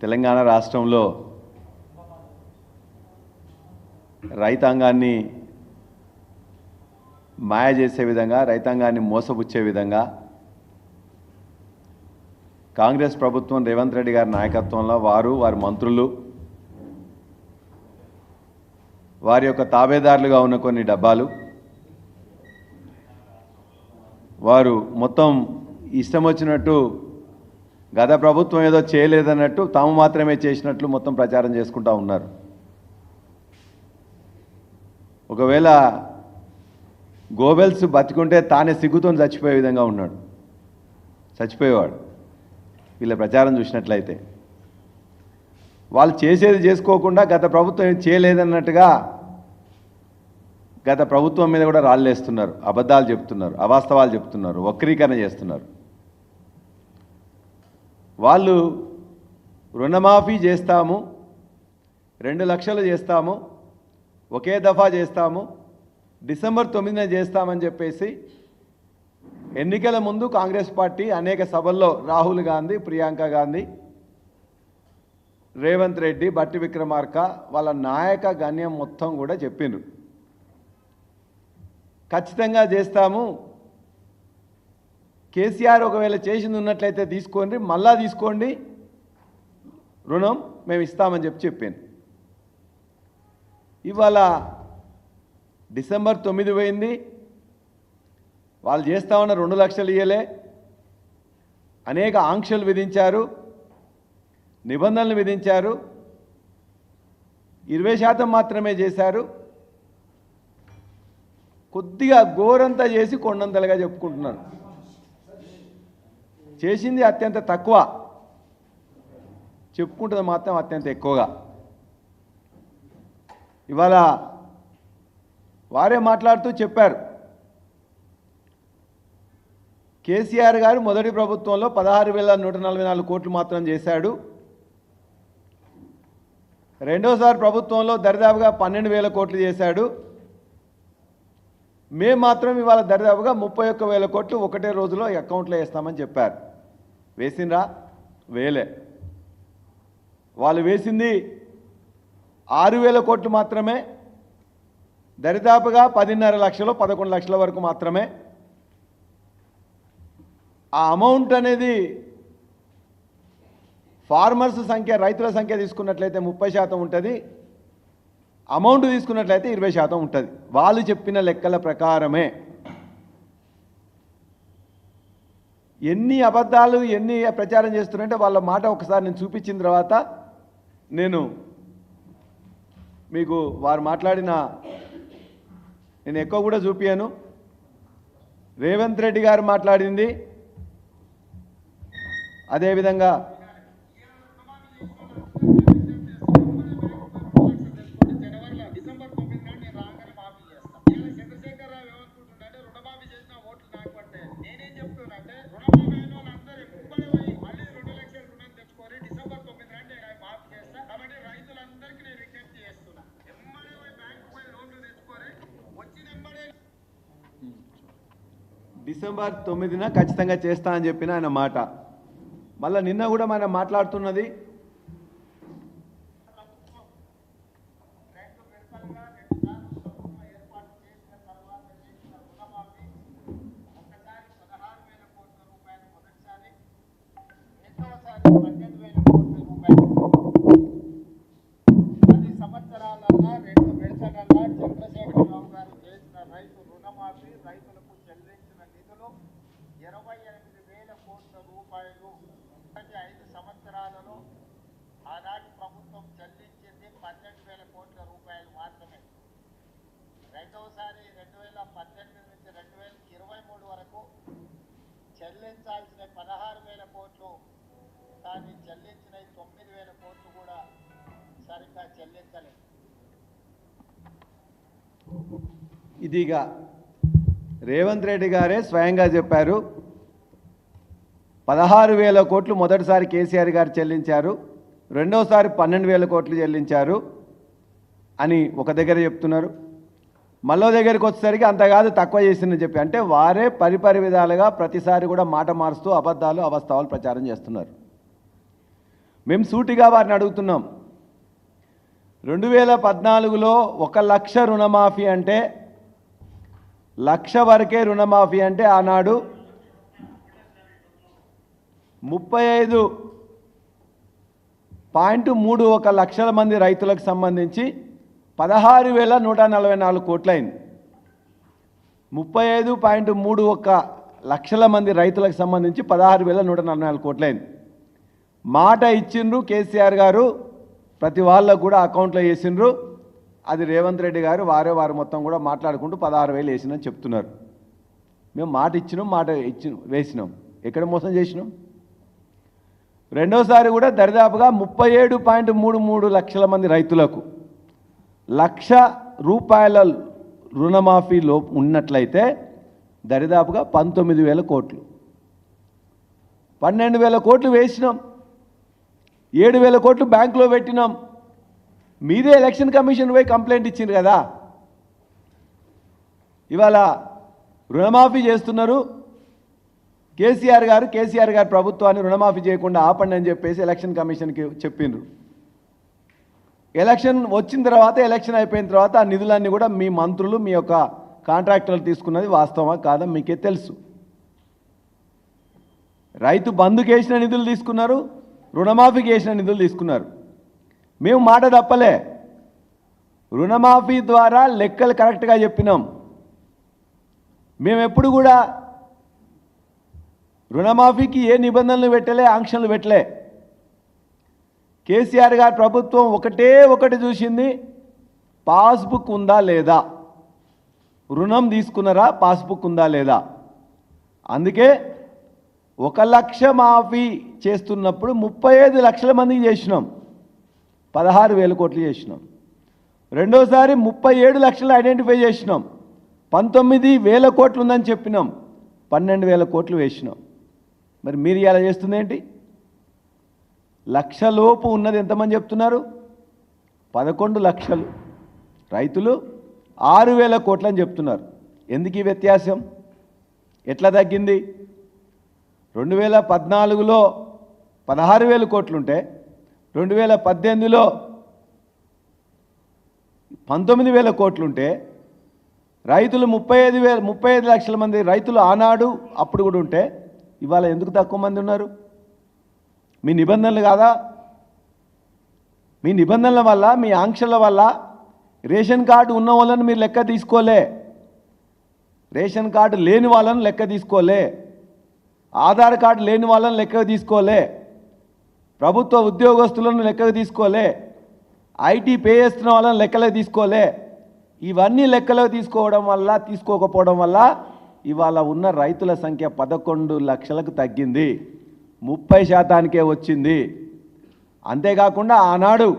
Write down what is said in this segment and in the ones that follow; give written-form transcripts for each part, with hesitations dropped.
తెలంగాణ రాష్ట్రంలో రైతాంగాన్ని మాయ చేసే విధంగా, రైతాంగాన్ని మోసపుచ్చే విధంగా కాంగ్రెస్ ప్రభుత్వం రేవంత్ రెడ్డి గారి నాయకత్వంలో వారి మంత్రులు, వారి యొక్క తాబేదారులుగా ఉన్న కొన్ని డబ్బాలు, వారు మొత్తం ఇష్టం వచ్చినట్టు గత ప్రభుత్వం ఏదో చేయలేదన్నట్టు తాము మాత్రమే చేసినట్లు మొత్తం ప్రచారం చేసుకుంటూ ఉన్నారు. ఒకవేళ గోబెల్స్ బతికుంటే తానే సిగ్గుతో చచ్చిపోయే విధంగా ఉన్నాడు, చచ్చిపోయేవాడు వీళ్ళ ప్రచారం చూసినట్లయితే. వాళ్ళు చేసేది చేసుకోకుండా గత ప్రభుత్వం ఏం చేయలేదన్నట్టుగా గత ప్రభుత్వం మీద కూడా రాళ్ళేస్తున్నారు, అబద్ధాలు చెప్తున్నారు, అవాస్తవాలు చెప్తున్నారు, వక్రీకరణ చేస్తున్నారు. వాళ్ళు రుణమాఫీ చేస్తాము, 2 లక్షలు చేస్తాము, ఒకే దఫా చేస్తాము, డిసెంబర్ 9న చేస్తామని చెప్పేసి ఎన్నికల ముందు కాంగ్రెస్ పార్టీ అనేక సభల్లో రాహుల్ గాంధీ, ప్రియాంక గాంధీ, రేవంత్ రెడ్డి, బట్టి విక్రమార్క వాళ్ళ నాయక గణ్యం మొత్తం కూడా చెప్పిండ్రు ఖచ్చితంగా చేస్తాము, కేసీఆర్ ఒకవేళ చేసింది ఉన్నట్లయితే తీసుకోండి, మళ్ళా తీసుకోండి, రుణం మేము ఇస్తామని చెప్పాను. ఇవాళ డిసెంబర్ 9 పోయింది, వాళ్ళు చేస్తామన్న 2 లక్షలు ఇయ్యలే, అనేక ఆంక్షలు విధించారు, నిబంధనలు విధించారు, 20% మాత్రమే చేశారు. కొద్దిగా గోరంతా చేసి కొండంతలుగా చెప్పుకుంటున్నారు. చేసింది అత్యంత తక్కువ, చెప్పుకుంటుంది మాత్రం అత్యంత ఎక్కువగా. ఇవాళ వారే మాట్లాడుతూ చెప్పారు, కేసీఆర్ గారు మొదటి ప్రభుత్వంలో 16,144 కోట్లు మాత్రం చేశాడు, రెండోసారి ప్రభుత్వంలో దరిదాపుగా 12,000 కోట్లు చేశాడు, మేము మాత్రం ఇవాళ దరిదాపుగా 31,000 కోట్లు ఒకటే రోజులో అకౌంట్లో వేస్తామని చెప్పారు. వేసిండ్రా? వేలే. వాళ్ళు వేసింది 6,000 కోట్లు మాత్రమే, దరిదాపుగా 10.5 లక్షలు 11 లక్షల వరకు మాత్రమే. ఆ అమౌంట్ అనేది ఫార్మర్స్ సంఖ్య, రైతుల సంఖ్య తీసుకున్నట్లయితే 30% ఉంటుంది, అమౌంట్ తీసుకున్నట్లయితే 20% ఉంటుంది. వాళ్ళు చెప్పిన లెక్కల ప్రకారమే. ఎన్ని అబద్ధాలు ఎన్ని ప్రచారం చేస్తున్నారంటే వాళ్ళ మాట ఒకసారి నేను చూపించిన తర్వాత నేను మీకు వారు మాట్లాడిన నేను ఎక్కువ కూడా చూపించాను. రేవంత్ రెడ్డి గారు మాట్లాడింది, అదేవిధంగా డిసెంబర్ 9న ఖచ్చితంగా చేస్తా అని చెప్పిన ఆయన మాట. మళ్ళీ నిన్న కూడా మనం మాట్లాడుతున్నది ఆనాటి ప్రభుత్వం చెల్లించింది 12,000 కోట్ల రూపాయలు మాత్రమే. రెండవసారి 2018 నుంచి 2023 వరకు చెల్లించాల్సిన 16,000 కోట్లు, కానీ చెల్లించిన 9,000 కోట్లు కూడా సరిగ్గా చెల్లించలేదు. ఇదిగా రేవంత్ రెడ్డి గారే స్వయంగా చెప్పారు, 16,000 కోట్లు మొదటిసారి కేసీఆర్ గారు చెల్లించారు, రెండోసారి 12,000 కోట్లు చెల్లించారు అని ఒక దగ్గర చెప్తున్నారు. మళ్ళో దగ్గరికి వచ్చేసరికి అంత కాదు తక్కువ చేసిందని చెప్పి, అంటే వారే పరిపరి విధాలుగా ప్రతిసారి కూడా మాట మారుస్తూ అబద్ధాలు అవాస్తవాలు ప్రచారం చేస్తున్నారు. మేము సూటిగా వారిని అడుగుతున్నాం. 2014లో 1 లక్ష రుణమాఫీ అంటే, లక్ష వరకే రుణమాఫీ అంటే ఆనాడు 35.31 లక్షల మంది రైతులకు సంబంధించి 16,144 కోట్లయింది. 35.31 లక్షల మంది రైతులకు సంబంధించి 16,144 కోట్లయింది. మాట ఇచ్చిండ్రు కేసీఆర్ గారు, ప్రతి వాళ్ళకు కూడా అకౌంట్లో వేసిండ్రు. అది రేవంత్ రెడ్డి గారు వారు మొత్తం కూడా మాట్లాడుకుంటూ 16,000 వేసినని చెప్తున్నారు. మేము మాట ఇచ్చినాం, వేసినాం. ఎక్కడ మోసం చేసినాం? రెండోసారి కూడా దరిదాపుగా 37.33 లక్షల మంది రైతులకు ₹1,00,000 రుణమాఫీలో ఉన్నట్లయితే దరిదాపుగా 19,000 కోట్లు, 12,000 కోట్లు వేసినాం. 7,000 కోట్లు బ్యాంకులో పెట్టినాం. మీరే ఎలక్షన్ కమిషన్ పోయి కంప్లైంట్ ఇచ్చిండ్రు కదా. ఇవాళ రుణమాఫీ చేస్తున్నారు. కేసీఆర్ గారు ప్రభుత్వాన్ని రుణమాఫీ చేయకుండా ఆపండి అని చెప్పేసి ఎలక్షన్ కమిషన్కి చెప్పిండ్రు. ఎలక్షన్ వచ్చిన తర్వాత, ఎలక్షన్ అయిపోయిన తర్వాత ఆ నిధులన్నీ కూడా మీ మంత్రులు, మీ యొక్క కాంట్రాక్టర్లు తీసుకున్నది వాస్తవమా కాదా మీకే తెలుసు. రైతు బంధుకి వేసిన నిధులు తీసుకున్నారు, రుణమాఫీకి వేసిన నిధులు తీసుకున్నారు. మేము మాట తప్పలే. రుణమాఫీ ద్వారా లెక్కలు కరెక్ట్గా చెప్పినాం. మేము ఎప్పుడు కూడా రుణమాఫీకి ఏ నిబంధనలు పెట్టలే, ఆంక్షలు పెట్టలే. కేసీఆర్ గారి ప్రభుత్వం ఒకటి చూసింది, పాస్బుక్ ఉందా లేదా, రుణం తీసుకున్నారా, పాస్బుక్ ఉందా లేదా. అందుకే 1 లక్ష మాఫీ చేస్తున్నప్పుడు 35 లక్షల మందికి చేసినాం, 16,000 కోట్లు చేసినాం. రెండోసారి 37 లక్షలు ఐడెంటిఫై చేసినాం, 19,000 కోట్లు ఉందని చెప్పినాం, 12,000 కోట్లు వేసినాం. మరి మీరు ఇలా చేస్తుంది ఏంటి? లక్షలోపు ఉన్నది ఎంతమంది చెప్తున్నారు? 11 లక్షలు. రైతులు 6,000 కోట్లు అని చెప్తున్నారు. ఎందుకు ఈ వ్యత్యాసం? ఎట్లా తగ్గింది? 2014లో 16,000 కోట్లుంటే 2018లో 19,000 కోట్లుంటే రైతులు 35 లక్షల మంది రైతులు ఆనాడు అప్పుడు కూడా ఉంటే ఇవాళ ఎందుకు తక్కువ మంది ఉన్నారు? మీ నిబంధనలు కాదా? మీ నిబంధనల వల్ల, మీ ఆంక్షల వల్ల రేషన్ కార్డు ఉన్న వాళ్ళని మీరు లెక్క తీసుకోలే, రేషన్ కార్డు లేని వాళ్ళని లెక్క తీసుకోలే, ఆధార్ కార్డు లేని వాళ్ళని లెక్క తీసుకోలే, ప్రభుత్వ ఉద్యోగస్తులను లెక్కకు తీసుకోలే, ఐటీ పే చేస్తున్న వాళ్ళని లెక్కలకు తీసుకోలే. ఇవన్నీ లెక్కలకు తీసుకోకపోవడం వల్ల ఇవాళ ఉన్న రైతుల సంఖ్య 11 లక్షలకు తగ్గింది, 30% వచ్చింది. అంతేకాకుండా ఆనాడు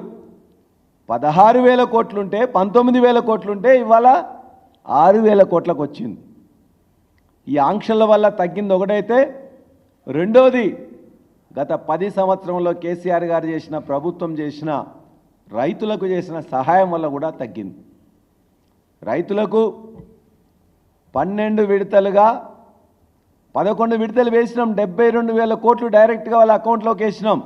16,000 కోట్లుంటే 19,000 కోట్లుంటే ఇవాళ 6,000 కోట్లకు వచ్చింది. ఈ ఆంక్షల వల్ల తగ్గింది ఒకటైతే, రెండోది గత 10 సంవత్సరంలో కేసీఆర్ గారు చేసిన, ప్రభుత్వం చేసిన, రైతులకు చేసిన సహాయం వల్ల కూడా తగ్గింది. రైతులకు 12 విడతలుగా 11 విడతలు వేసినాం, 72,000 కోట్లు డైరెక్ట్గా వాళ్ళ అకౌంట్లోకి వేసినాం.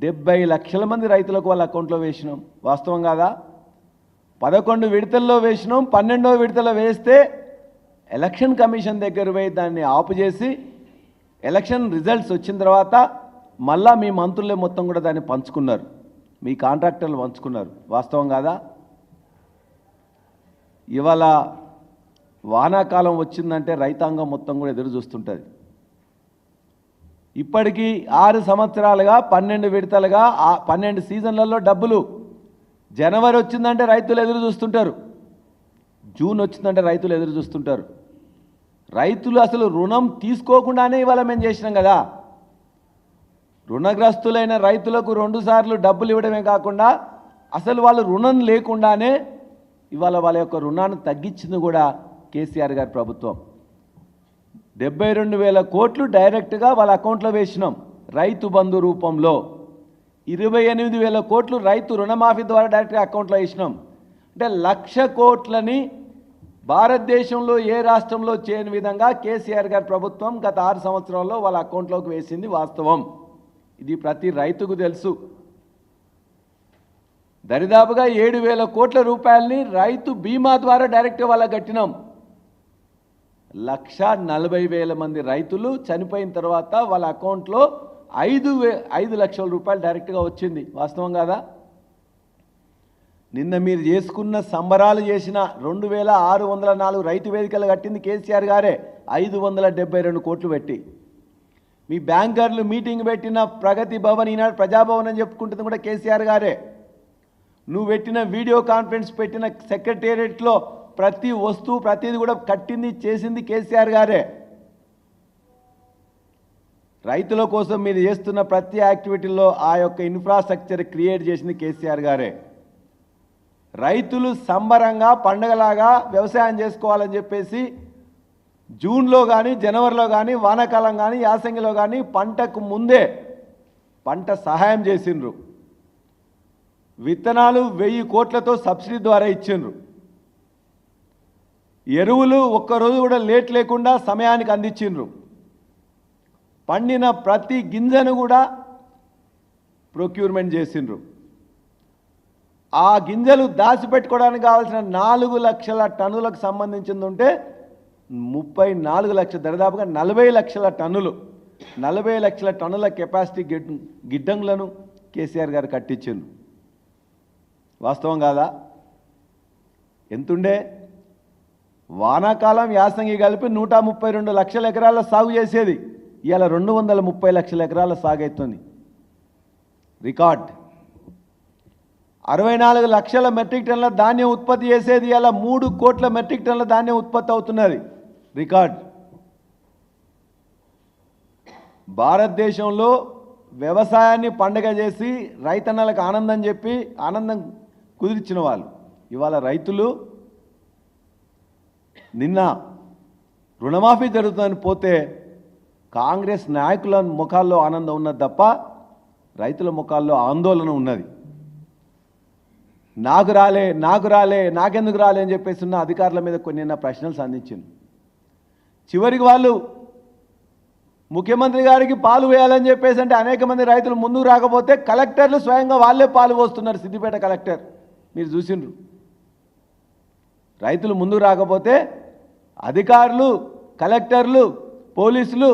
70 లక్షల మంది రైతులకు వాళ్ళ అకౌంట్లో వేసినాం. వాస్తవం కాదా? 11 విడతల్లో వేసినాం. 12వ విడతలో వేస్తే ఎలక్షన్ కమిషన్ దగ్గర పోయి దాన్ని ఆపు చేసి ఎలక్షన్ రిజల్ట్స్ వచ్చిన తర్వాత మళ్ళా మీ మంత్రులే మొత్తం కూడా దాన్ని పంచుకున్నారు, మీ కాంట్రాక్టర్లు పంచుకున్నారు. వాస్తవం కాదా? ఇవాళ వానాకాలం వచ్చిందంటే రైతాంగం మొత్తం కూడా ఎదురు చూస్తుంటుంది. ఇప్పటికీ 6 సంవత్సరాలుగా 12 విడతలుగా 12 సీజన్లలో డబ్బులు. జనవరి వచ్చిందంటే రైతులు ఎదురు చూస్తుంటారు, జూన్ వచ్చిందంటే రైతులు ఎదురు చూస్తుంటారు. రైతులు అసలు రుణం తీసుకోకుండానే ఇవాళ మేము చేసినాం కదా. రుణగ్రస్తులైన రైతులకు 2 సార్లు డబ్బులు ఇవ్వడమే కాకుండా అసలు వాళ్ళు రుణం లేకుండానే ఇవాళ వాళ్ళ యొక్క రుణాన్ని తగ్గించింది కూడా కేసీఆర్ గారి ప్రభుత్వం. 72,000 కోట్లు డైరెక్ట్గా వాళ్ళ అకౌంట్లో వేసినాం రైతు బంధు రూపంలో. 28,000 కోట్లు రైతు రుణమాఫీ ద్వారా డైరెక్ట్గా అకౌంట్లో వేసినాం. అంటే 1,00,000 కోట్లని భారతదేశంలో ఏ రాష్ట్రంలో చేయని విధంగా కేసీఆర్ గారి ప్రభుత్వం గత 6 సంవత్సరాల్లో వాళ్ళ అకౌంట్లోకి వేసింది వాస్తవం. ఇది ప్రతి రైతుకు తెలుసు. దరిదాపుగా 7,000 కోట్ల రూపాయలని రైతు బీమా ద్వారా డైరెక్ట్గా వాళ్ళకి కట్టినాం. 1,40,000 మంది రైతులు చనిపోయిన తర్వాత వాళ్ళ అకౌంట్లో 5 లక్షల రూపాయలు డైరెక్ట్గా వచ్చింది. వాస్తవం కాదా? నిన్న మీరు చేసుకున్న సంబరాలు చేసిన 2,604 రైతు వేదికలు కట్టింది కేసీఆర్ గారే 572 కోట్లు పెట్టి. మీ బ్యాంకర్లు మీటింగ్ పెట్టిన ప్రగతి భవన్, ఈనాడు ప్రజాభవన్ అని చెప్పుకుంటుంది కూడా కేసీఆర్ గారే. నువ్వు పెట్టిన వీడియో కాన్ఫరెన్స్ పెట్టిన సెక్రటేరియట్లో ప్రతి వస్తువు ప్రతిది కూడా కట్టింది చేసింది కేసీఆర్ గారే. రైతుల కోసం మీరు చేస్తున్న ప్రతి యాక్టివిటీలో ఆ యొక్క ఇన్ఫ్రాస్ట్రక్చర్ క్రియేట్ చేసింది కేసీఆర్ గారే. రైతులు సంబరంగా పండగలాగా వ్యవసాయం చేసుకోవాలని చెప్పేసి జూన్లో కానీ జనవరిలో కానీ వానాకాలం కానీ యాసంగిలో కానీ పంటకు ముందే పంట సహాయం చేసిండ్రు. విత్తనాలు 1000 కోట్లతో సబ్సిడీ ద్వారా ఇచ్చిండ్రు. ఎరువులు ఒక్కరోజు కూడా లేట్ లేకుండా సమయానికి అందించిండ్రు. పండిన ప్రతి గింజను కూడా ప్రొక్యూర్మెంట్ చేసిండ్రు. ఆ గింజలు దాచిపెట్టుకోవడానికి కావాల్సిన 4 లక్షల టన్నులకు సంబంధించింది ఉంటే 34 లక్షల, దరిదాపుగా 40 లక్షల టన్నులు, 40 లక్షల టన్నుల కెపాసిటీ గిడ్డంగులను కేసీఆర్ గారు కట్టించిండ్రు. వాస్తవం కాదా? ఎంతుండే? వానాకాలం యాసంగి కలిపి 132 లక్షల ఎకరాల సాగు చేసేది ఇవాళ 230 లక్షల ఎకరాల సాగు అవుతుంది. రికార్డ్. 64 లక్షల మెట్రిక్ టన్నుల ధాన్యం ఉత్పత్తి చేసేది ఇవాళ 3 కోట్ల మెట్రిక్ టన్నుల ధాన్యం ఉత్పత్తి అవుతున్నది. రికార్డ్. భారతదేశంలో వ్యవసాయాన్ని పండగ చేసి రైతన్నలకు ఆనందం చెప్పి ఆనందం కుదిర్చిన వాళ్ళు ఇవాళ రైతులు నిన్న రుణమాఫీ జరుగుతుందని పోతే కాంగ్రెస్ నాయకుల ముఖాల్లో ఆనందం ఉన్నది తప్ప రైతుల ముఖాల్లో ఆందోళన ఉన్నది. నాకు రాలే నాకెందుకు రాలే అని చెప్పేసి ఉన్న అధికారుల మీద కొన్ని నిన్న ప్రశ్నలు సంధించింది. చివరికి వాళ్ళు ముఖ్యమంత్రి గారికి పాలు వేయాలని చెప్పేసి అంటే అనేక మంది రైతులు ముందుకు రాకపోతే కలెక్టర్లు స్వయంగా వాళ్ళే పాలు పోస్తున్నారు. సిద్దిపేట కలెక్టర్ మీరు చూసిండ్రు. రైతులు ముందుకు రాకపోతే అధికారులు, కలెక్టర్లు, పోలీసులు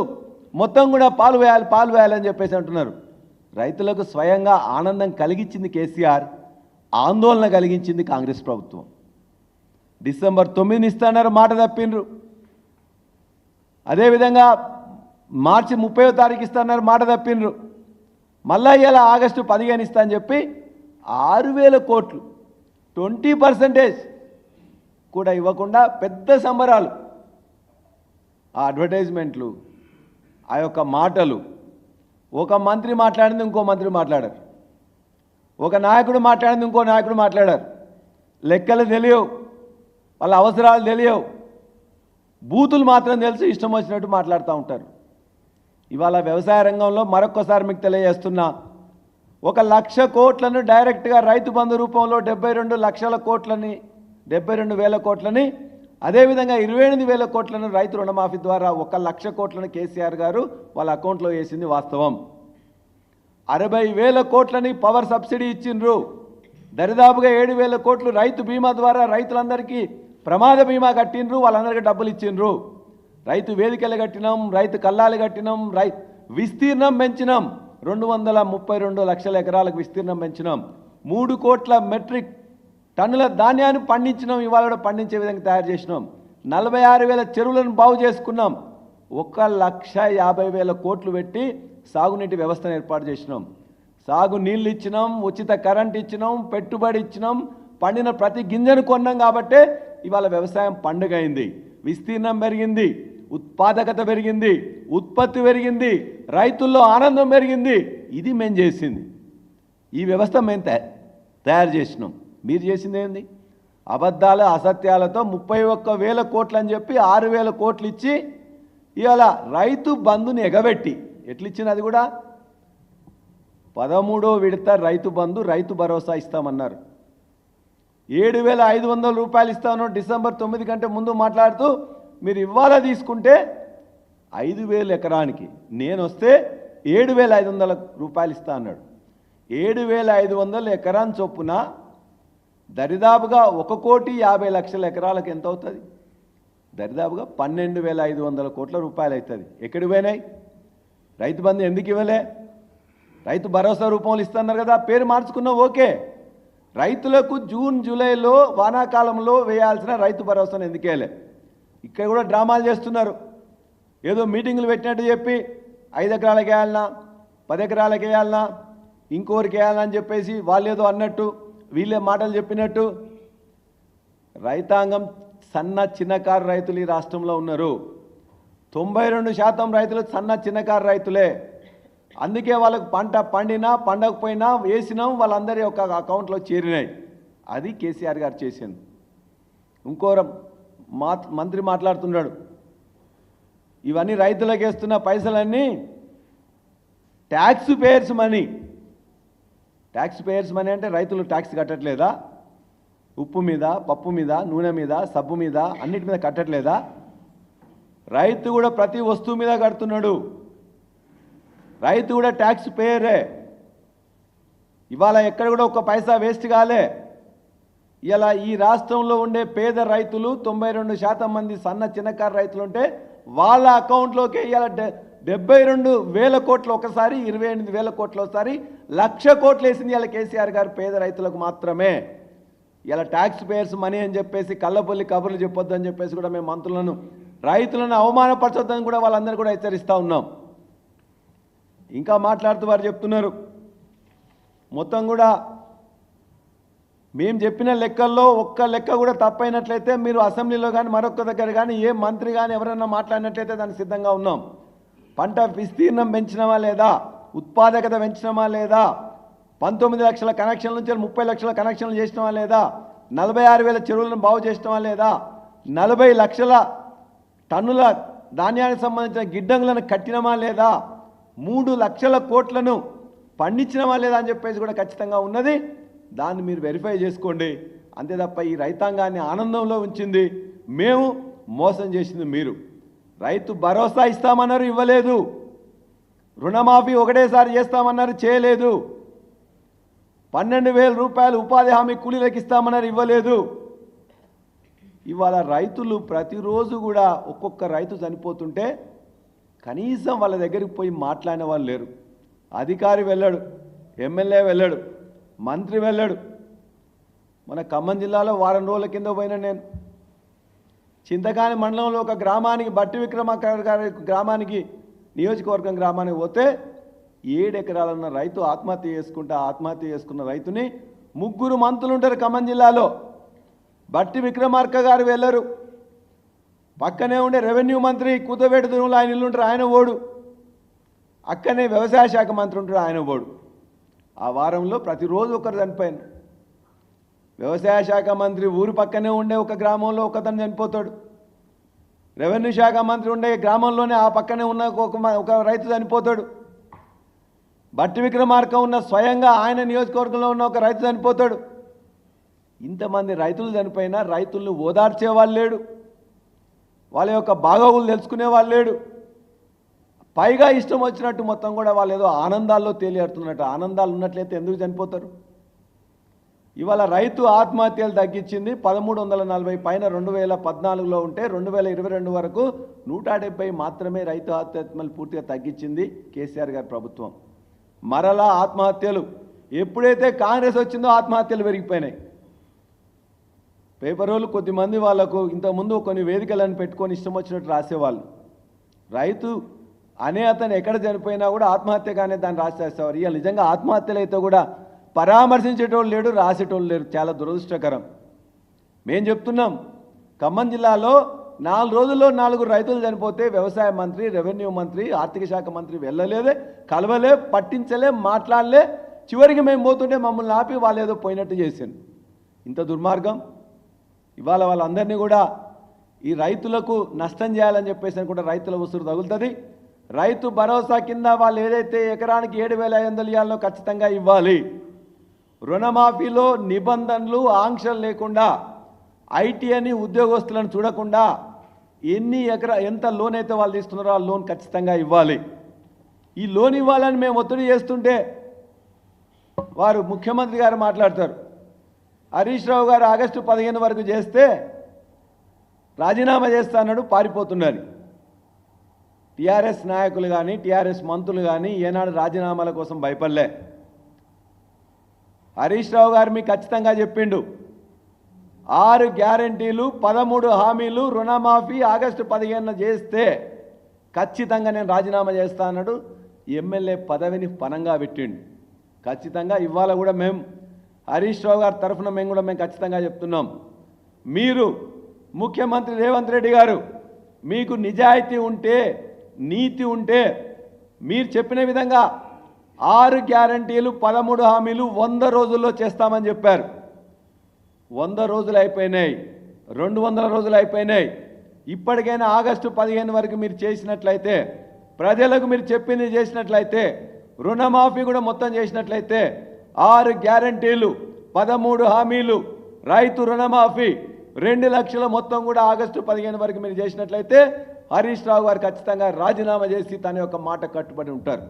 మొత్తం కూడా పాలు వేయాలని చెప్పేసి అంటున్నారు. రైతులకు స్వయంగా ఆనందం కలిగించింది కేసీఆర్, ఆందోళన కలిగించింది కాంగ్రెస్ ప్రభుత్వం. డిసెంబర్ 9 ఇస్తాన్నారు, మాట తప్పిండ్రు. అదేవిధంగా మార్చి 30వ తారీఖు ఇస్తాన్నారు, మాట తప్పిండ్రు. మళ్ళా ఇలా ఆగస్టు 15 ఇస్తా అని చెప్పి 6,000 కోట్లు 20% కూడా ఇవ్వకుండా పెద్ద సంబరాలు. ఆ అడ్వర్టైజ్మెంట్లు, ఆ యొక్క మాటలు, ఒక మంత్రి మాట్లాడింది ఇంకో మంత్రి మాట్లాడారు, ఒక నాయకుడు మాట్లాడింది ఇంకో నాయకుడు మాట్లాడారు. లెక్కలు తెలియవు, వాళ్ళ అవసరాలు తెలియవు, బూతులు మాత్రం తెలుసు, ఇష్టం వచ్చినట్టు మాట్లాడుతూ ఉంటారు. ఇవాళ వ్యవసాయ రంగంలో మరొక్కసారి మీకు తెలియజేస్తున్నా, 1,00,000 కోట్లను డైరెక్ట్గా రైతు బంధు రూపంలో 72,000 కోట్లని అదేవిధంగా 28,000 కోట్లను రైతు రుణమాఫీ ద్వారా 1,00,000 కోట్లను కేసీఆర్ గారు వాళ్ళ అకౌంట్లో వేసింది వాస్తవం. 60,000 కోట్లని పవర్ సబ్సిడీ ఇచ్చిండ్రు. దరిదాపుగా 7,000 కోట్లు రైతు బీమా ద్వారా రైతులందరికీ ప్రమాద బీమా కట్టిండ్రు, వాళ్ళందరికీ డబ్బులు ఇచ్చిండ్రు. రైతు వేదికలు కట్టినాం, రైతు కల్లాలు కట్టినాం, విస్తీర్ణం పెంచినాం. 232 లక్షల ఎకరాలకు విస్తీర్ణం పెంచినాం. 3 కోట్ల మెట్రిక్ టన్నుల ధాన్యాన్ని పండించినాం, ఇవాళ కూడా పండించే విధంగా తయారు చేసినాం. 46,000 చెరువులను బాగు చేసుకున్నాం. 1,50,000 కోట్లు పెట్టి సాగునీటి వ్యవస్థను ఏర్పాటు చేసినాం. సాగు నీళ్ళు ఇచ్చినాం, ఉచిత కరెంట్ ఇచ్చినాం, పెట్టుబడి ఇచ్చినాం, పండిన ప్రతి గింజను కొన్నాం. కాబట్టే ఇవాళ వ్యవసాయం పండుగ అయింది, విస్తీర్ణం పెరిగింది, ఉత్పాదకత పెరిగింది, ఉత్పత్తి పెరిగింది, రైతుల్లో ఆనందం పెరిగింది. ఇది మేము చేసింది. ఈ వ్యవస్థ మేము తయారు చేసినాం. మీరు చేసింది ఏంది? అబద్ధాలు అసత్యాలతో 31,000 కోట్లు అని చెప్పి 6,000 కోట్లు ఇచ్చి ఇవాళ రైతు బంధుని ఎగబెట్టి ఎట్లిచ్చింది? అది కూడా 13వ విడత రైతు బంధు, రైతు భరోసా ఇస్తామన్నారు. 7,500 రూపాయలు ఇస్తాను డిసెంబర్ 9 కంటే ముందు మాట్లాడుతూ మీరు ఇవాళ తీసుకుంటే 5,000 ఎకరానికి, నేను వస్తే 7,500 రూపాయలు ఇస్తా అన్నాడు. 7,500 ఎకరాన్ చొప్పున దరిదాపుగా 1,50,00,000 ఎకరాలకు ఎంత అవుతుంది? దరిదాపుగా 12,500 కోట్ల రూపాయలు అవుతుంది. ఎక్కడికి పోయినాయి? రైతు బంధు ఎందుకు ఇవ్వలే? రైతు భరోసా రూపంలో ఇస్తున్నారు కదా, పేరు మార్చుకున్నావు ఓకే. రైతులకు జూన్ జూలైలో వానాకాలంలో వేయాల్సిన రైతు భరోసాను ఎందుకు వేయలే? ఇక్కడ కూడా డ్రామాలు చేస్తున్నారు. ఏదో మీటింగులు పెట్టినట్టు చెప్పి 5 ఎకరాలకు వేయాలన్నా 10 ఎకరాలకు వేయాలన్నా ఇంకోరికి వేయాలన్నా అని చెప్పేసి వాళ్ళు ఏదో అన్నట్టు వీళ్ళే మాటలు చెప్పినట్టు. రైతాంగం సన్న చిన్నకారు రైతులు ఈ రాష్ట్రంలో ఉన్నారు. 92% రైతులు సన్న చిన్నకారు రైతులే. అందుకే వాళ్ళకు పంట పండినా పండకపోయినా వేసినాం వాళ్ళందరి యొక్క అకౌంట్లో చేరినాయి. అది కేసీఆర్ గారు చేసింది. ఇంకో మంత్రి మాట్లాడుతున్నాడు, ఇవన్నీ రైతులకు వేస్తున్న పైసలన్నీ tax payers money. Tax payers money అంటే రైతులు ట్యాక్స్ కట్టట్లేదా? ఉప్పు మీద, పప్పు మీద, నూనె మీద, సబ్బు మీద, అన్నిటి మీద కట్టట్లేదా? రైతు కూడా ప్రతి వస్తువు మీద కడుతున్నాడు. రైతు కూడా ట్యాక్స్ పేయరే. ఇవాళ ఎక్కడ కూడా ఒక పైసా వేస్ట్ కాలే. ఇలా ఈ రాష్ట్రంలో ఉండే పేద రైతులు 92% మంది సన్న చిన్నకారు రైతులు ఉంటే వాళ్ళ అకౌంట్లోకి ఇవాళ 72,000 కోట్లు ఒకసారి, 28,000 కోట్లు ఒకసారి, 1,00,000 కోట్లు వేసింది ఇలా కేసీఆర్ గారు పేద రైతులకు మాత్రమే. ఇలా ట్యాక్స్ పేయర్స్ మనీ అని చెప్పేసి కళ్ళబొల్లి కబుర్లు చెప్పొద్దు అని చెప్పేసి కూడా మేము మంత్రులను రైతులను అవమానపరచొద్దని కూడా వాళ్ళందరూ కూడా హెచ్చరిస్తూ ఉన్నాం. ఇంకా మాట్లాడుతూ వారు చెప్తున్నారు, మొత్తం కూడా మేము చెప్పిన లెక్కల్లో ఒక్క లెక్క కూడా తప్పైనట్లయితే మీరు అసెంబ్లీలో కానీ మరొక దగ్గర కానీ ఏ మంత్రి కానీ ఎవరైనా మాట్లాడినట్లయితే దానికి సిద్ధంగా ఉన్నాం. పంట విస్తీర్ణం పెంచినమా లేదా, ఉత్పాదకత పెంచినమా లేదా, 19 లక్షల కనెక్షన్ల నుంచి 30 లక్షల కనెక్షన్లు చేసినమా లేదా, 46,000 చెరువులను బాగు చేసినమా లేదా, 40 లక్షల టన్నుల ధాన్యానికి సంబంధించిన గిడ్డంగులను కట్టినమా లేదా, 3 లక్షల కోట్లను పండించినమా లేదా అని చెప్పేసి కూడా ఖచ్చితంగా ఉన్నది. దాన్ని మీరు వెరిఫై చేసుకోండి. అంతే తప్ప ఈ రైతాంగాన్ని ఆనందంలో ఉంచింది మేము, మోసం చేసింది మీరు. రైతు భరోసా ఇస్తామన్నారు, ఇవ్వలేదు. రుణమాఫీ ఒకటేసారి చేస్తామన్నారు, చేయలేదు. 12,000 రూపాయలు ఉపాధి హామీ కూలీలకు ఇస్తామన్నారు, ఇవ్వలేదు. ఇవాళ రైతులు ప్రతిరోజు కూడా ఒక్కొక్క రైతు చనిపోతుంటే కనీసం వాళ్ళ దగ్గరికి పోయి మాట్లాడిన వాళ్ళు లేరు. అధికారి వెళ్ళాడు, ఎమ్మెల్యే వెళ్ళాడు, మంత్రి వెళ్ళాడు. మన ఖమ్మం జిల్లాలో వారం రోజుల కింద పోయినా నేను చింతకాని మండలంలో ఒక గ్రామానికి, బట్టి విక్రమార్క గారి గ్రామానికి, నియోజకవర్గం గ్రామానికి పోతే 7 ఎకరాలున్న రైతు ఆత్మహత్య చేసుకున్న రైతుని 3 మంత్రులు ఉంటారు ఖమ్మం జిల్లాలో. బట్టి విక్రమార్క గారు వెళ్ళరు. పక్కనే ఉండే రెవెన్యూ మంత్రి కూతవేటి దుర్ములు ఆయన ఇల్లు ఉంటారు, ఆయన ఓడు. అక్కనే వ్యవసాయ శాఖ మంత్రి ఉంటాడు, ఆయన ఓడు. ఆ వారంలో ప్రతిరోజు ఒకరు చనిపోయాను. వ్యవసాయ శాఖ మంత్రి ఊరు పక్కనే ఉండే ఒక గ్రామంలో ఒకతను చనిపోతాడు. రెవెన్యూ శాఖ మంత్రి ఉండే గ్రామంలోనే ఆ పక్కనే ఉన్న ఒక రైతు చనిపోతాడు. బట్టి విక్రమార్క ఉన్న స్వయంగా ఆయన నియోజకవర్గంలో ఉన్న ఒక రైతు చనిపోతాడు. ఇంతమంది రైతులు చనిపోయినా రైతులను ఓదార్చే వాళ్ళు లేడు, వాళ్ళ యొక్క బాగోగులు తెలుసుకునే వాళ్ళు లేడు. పైగా ఇష్టం వచ్చినట్టు మొత్తం కూడా వాళ్ళు ఏదో ఆనందాల్లో తేలియాడుతున్నట్టు. ఆనందాలు ఉన్నట్లయితే ఎందుకు చనిపోతారు? ఇవాళ రైతు ఆత్మహత్యలు తగ్గించింది 1,340 పైన 2014లో ఉంటే 2022 వరకు 170 మాత్రమే రైతు ఆత్మహత్యలు పూర్తిగా తగ్గించింది కేసీఆర్ గారి ప్రభుత్వం. మరలా ఆత్మహత్యలు ఎప్పుడైతే కాంగ్రెస్ వచ్చిందో ఆత్మహత్యలు పెరిగిపోయినాయి. పేపర్ వాళ్ళు కొద్దిమంది వాళ్ళకు ఇంతకుముందు కొన్ని వేదికలను పెట్టుకొని ఇష్టం వచ్చినట్టు రాసేవాళ్ళు. రైతు అనే అతను ఎక్కడ చనిపోయినా కూడా ఆత్మహత్య కానీ దాన్ని రాసేసేవారు. ఇవాళ నిజంగా ఆత్మహత్యలు అయితే కూడా పరామర్శించేటోళ్ళు లేడు, రాసేటోళ్ళు లేరు. చాలా దురదృష్టకరం. మేము చెప్తున్నాం, ఖమ్మం జిల్లాలో 4 రోజుల్లో 4 రైతులు చనిపోతే వ్యవసాయ మంత్రి, రెవెన్యూ మంత్రి, ఆర్థిక శాఖ మంత్రి వెళ్ళలేదే, కలవలే, పట్టించలే, మాట్లాడలే. చివరికి మేము పోతుంటే మమ్మల్ని ఆపి వాళ్ళు ఏదో పోయినట్టు చేశాను. ఇంత దుర్మార్గం. ఇవాళ వాళ్ళందరినీ కూడా ఈ రైతులకు నష్టం చేయాలని చెప్పేసి అనుకుంటే రైతుల ఉసురు తగులుతుంది. రైతు భరోసా కింద వాళ్ళు ఏదైతే ఎకరానికి 7,500 ఇవ్వాలో ఖచ్చితంగా ఇవ్వాలి. రుణమాఫీలో నిబంధనలు, ఆంక్షలు లేకుండా, ఐటీ అని ఉద్యోగస్తులను చూడకుండా ఎంత లోన్ అయితే వాళ్ళు తీసుకున్నారో ఆ లోన్ ఖచ్చితంగా ఇవ్వాలి. ఈ లోన్ ఇవ్వాలని మేము ఒత్తిడి చేస్తుంటే వారు ముఖ్యమంత్రి గారు మాట్లాడతారు, హరీష్ రావు గారు ఆగస్టు 15 వరకు చేస్తే రాజీనామా చేస్తానన్నాడు, పారిపోతున్నారు. టీఆర్ఎస్ నాయకులు కానీ టీఆర్ఎస్ మంత్రులు కానీ ఏనాడు రాజీనామాల కోసం భయపడలే. హరీష్ రావు గారు మీకు ఖచ్చితంగా చెప్పిండు, 6 గ్యారంటీలు 13 హామీలు రుణమాఫీ ఆగస్టు 15 చేస్తే ఖచ్చితంగా నేను రాజీనామా చేస్తా అన్నాడు. ఎమ్మెల్యే పదవిని పనంగా పెట్టిండు. ఖచ్చితంగా ఇవాళ కూడా మేము హరీష్ రావు గారి తరఫున మేము ఖచ్చితంగా చెప్తున్నాం, మీరు ముఖ్యమంత్రి రేవంత్ రెడ్డి గారు మీకు నిజాయితీ ఉంటే నీతి ఉంటే మీరు చెప్పిన విధంగా 6 గ్యారంటీలు 13 హామీలు 100 రోజుల్లో చేస్తామని చెప్పారు. 100 రోజులు అయిపోయినాయి, 200 రోజులు అయిపోయినాయి. ఇప్పటికైనా ఆగస్టు 15 వరకు మీరు చేసినట్లయితే, ప్రజలకు మీరు చెప్పింది చేసినట్లయితే, రుణమాఫీ కూడా మొత్తం చేసినట్లయితే, 6 గ్యారంటీలు 13 హామీలు రైతు రుణమాఫీ 2 లక్షల మొత్తం కూడా ఆగస్టు 15 వరకు మీరు చేసినట్లయితే హరీష్ రావు గారు ఖచ్చితంగా రాజీనామా చేసి తన యొక్క మాట కట్టుబడి ఉంటారు.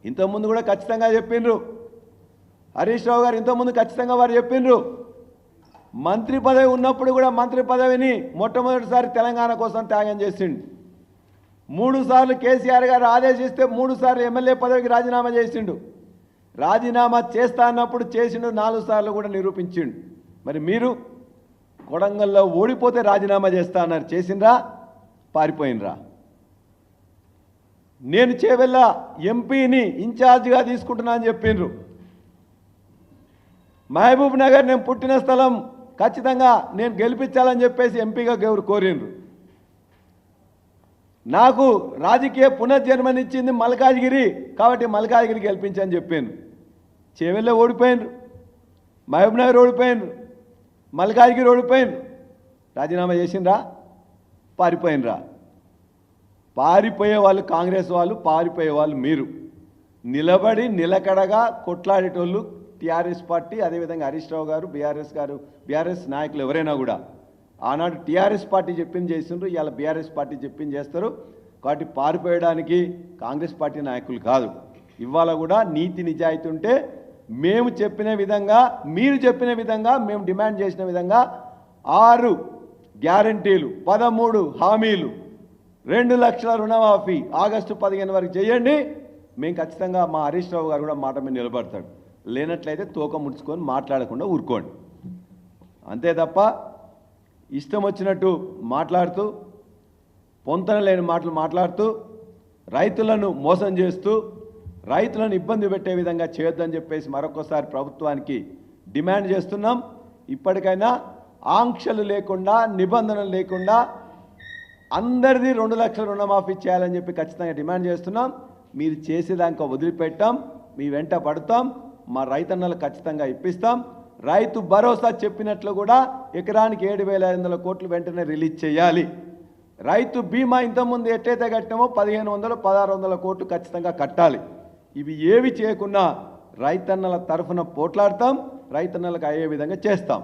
ఇంతకుముందు కూడా ఖచ్చితంగా చెప్పిండ్రు హరీష్ రావు గారు, ఇంతకుముందు ఖచ్చితంగా వారు చెప్పిండ్రు, మంత్రి పదవి ఉన్నప్పుడు కూడా మంత్రి పదవిని మొట్టమొదటిసారి తెలంగాణ కోసం త్యాగం చేసిండు. 3 సార్లు కేసీఆర్ గారు ఆదేశిస్తే 3 సార్లు ఎమ్మెల్యే పదవికి రాజీనామా చేసిండు. రాజీనామా చేస్తా అన్నప్పుడు చేసిండు, 4 సార్లు కూడా నిరూపించిండు. మరి మీరు కొడంగల్లో ఓడిపోతే రాజీనామా చేస్తా అన్నారు, చేసిండ్రా? పారిపోయినరా? నేను చేవెళ్ళ ఎంపీని ఇన్ఛార్జిగా తీసుకుంటున్నా అని చెప్పిండ్రు. మహబూబ్ నగర్ నేను పుట్టిన స్థలం, ఖచ్చితంగా నేను గెలిపించాలని చెప్పేసి ఎంపీగా కోరిండ్రు. నాకు రాజకీయ పునర్జన్మనిచ్చింది మల్కాజ్గిరి, కాబట్టి మల్కాజ్గిరి గెలిపించని చెప్పాను. చేవెళ్ళ ఓడిపోయినరు, మహబూబ్ నగర్ ఓడిపోయినరు, మల్కాజ్గిరి ఓడిపోయినరు. రాజీనామా చేసిండ్రా? పారిపోయినరా? పారిపోయే వాళ్ళు కాంగ్రెస్ వాళ్ళు, పారిపోయే వాళ్ళు మీరు. నిలబడి నిలకడగా కొట్లాడేటోళ్ళు టీఆర్ఎస్ పార్టీ, అదేవిధంగా హరీష్ రావు గారు, బీఆర్ఎస్ నాయకులు ఎవరైనా కూడా. ఆనాడు టీఆర్ఎస్ పార్టీ చెప్పింది చేసిండ్రు, ఇవాళ బీఆర్ఎస్ పార్టీ చెప్పింది చేస్తారు. కాబట్టి పారిపోయడానికి కాంగ్రెస్ పార్టీ నాయకులు కాదు. ఇవాళ కూడా నీతి నిజాయితీ ఉంటే మేము చెప్పిన విధంగా, మీరు చెప్పిన విధంగా, మేము డిమాండ్ చేసిన విధంగా 6 గ్యారంటీలు 13 హామీలు 2 లక్షల రుణమాఫీ ఆగస్టు 15 వరకు చేయండి. మేము ఖచ్చితంగా మా హరీష్ రావు గారు కూడా మాట మీద నిలబడతాడు. లేనట్లయితే తోక ముడుచుకొని మాట్లాడకుండా ఊరుకోండి. అంతే తప్ప ఇష్టం వచ్చినట్టు మాట్లాడుతూ, పొంతన లేని మాటలు మాట్లాడుతూ, రైతులను మోసం చేస్తూ, రైతులను ఇబ్బంది పెట్టే విధంగా చేయొద్దని చెప్పేసి మరొకసారి ప్రభుత్వానికి డిమాండ్ చేస్తున్నాం. ఇప్పటికైనా ఆంక్షలు లేకుండా, నిబంధనలు లేకుండా అందరిది 2 లక్షల రుణమాఫీ చేయాలని చెప్పి ఖచ్చితంగా డిమాండ్ చేస్తున్నాం. మీరు చేసేదాకా వదిలిపెట్టాం, మీ వెంట పడతాం, మా రైతన్నలు ఖచ్చితంగా ఇప్పిస్తాం. రైతు భరోసా చెప్పినట్లు కూడా ఎకరానికి 7,500 కోట్లు వెంటనే రిలీజ్ చేయాలి. రైతు బీమా ఇంతకుముందు ఎట్లయితే కట్టామో 1,500, 1,600 కోట్లు ఖచ్చితంగా కట్టాలి. ఇవి ఏవి చేయకుండా రైతన్నల తరఫున పోట్లాడతాం, రైతన్నలకు అయ్యే విధంగా చేస్తాం.